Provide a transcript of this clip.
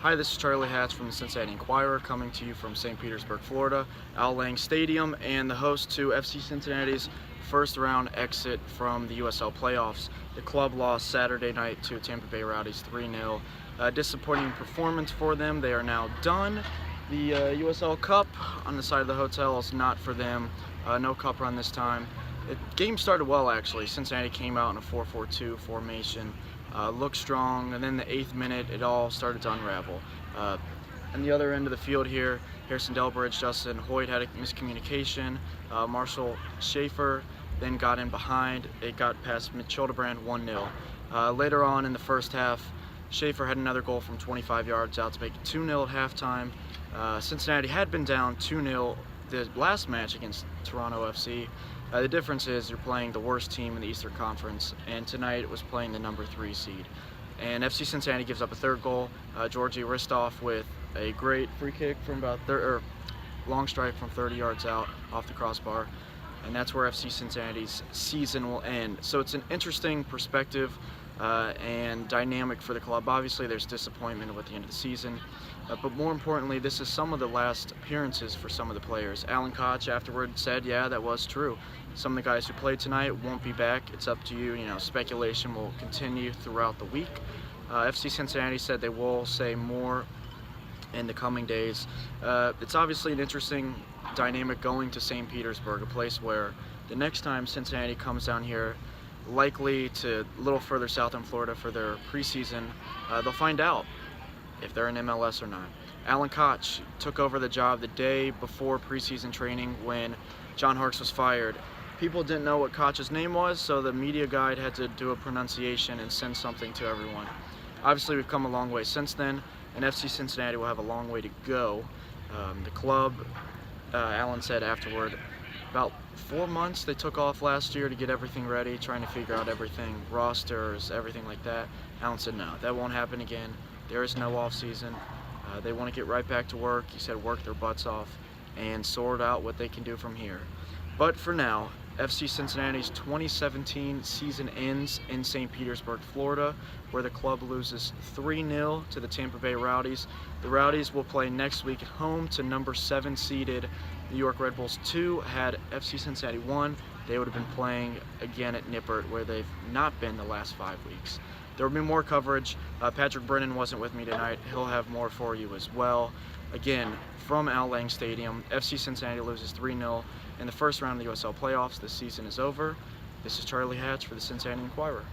Hi, this is Charlie Hatch from the Cincinnati Enquirer, coming to you from St. Petersburg, Florida, Al Lang Stadium, and the host to FC Cincinnati's first round exit from the USL playoffs. The club lost Saturday night to Tampa Bay Rowdies 3-0. Disappointing performance for them. They are now done. The USL Cup on the side of the hotel is not for them. No cup run this time. The game started well, actually. Cincinnati came out in a 4-4-2 formation. Looked strong, and then the 8th minute it all started to unravel. On the other end of the field here, Harrison Delbridge, Justin Hoyt had a miscommunication. Marshall Schaefer then got in behind. It got past Mitch Hildebrand 1-0. Later on in the first half, Schaefer had another goal from 25 yards out to make it 2-0 at halftime. Cincinnati had been down 2-0 the last match against Toronto FC. The difference is you're playing the worst team in the Eastern Conference, and tonight it was playing the number 3 seed. And FC Cincinnati gives up a third goal. Georgi Ristov with a great free kick from about long strike from 30 yards out off the crossbar, and that's where FC Cincinnati's season will end. So it's an interesting perspective and dynamic for the club. Obviously, there's disappointment at the end of the season, but more importantly, this is some of the last appearances for some of the players. Alan Koch afterward said, yeah, that was true. Some of the guys who played tonight won't be back. It's up to you. Speculation will continue throughout the week. FC Cincinnati said they will say more in the coming days. It's obviously an interesting dynamic going to St. Petersburg, a place where the next time Cincinnati comes down here, likely to a little further south in Florida for their preseason, they'll find out if they're in MLS or not. Alan Koch took over the job the day before preseason training when John Harkes was fired. People didn't know what Koch's name was, so the media guide had to do a pronunciation and send something to everyone. Obviously, we've come a long way since then, and FC Cincinnati will have a long way to go. The club, Alan said afterward, about 4 months they took off last year to get everything ready, trying to figure out everything, rosters, everything like that. Alan said no, that won't happen again. There is no off season. They want to get right back to work. He said work their butts off and sort out what they can do from here. But for now, FC Cincinnati's 2017 season ends in St. Petersburg, Florida, where the club loses 3-0 to the Tampa Bay Rowdies. The Rowdies will play next week at home to number 7 seeded New York Red Bulls 2. Had FC Cincinnati won, they would have been playing again at Nippert, where they've not been the last 5 weeks. There will be more coverage. Patrick Brennan wasn't with me tonight. He'll have more for you as well. Again, from Al Lang Stadium, FC Cincinnati loses 3-0 in the first round of the USL playoffs. This season is over. This is Charlie Hatch for the Cincinnati Enquirer.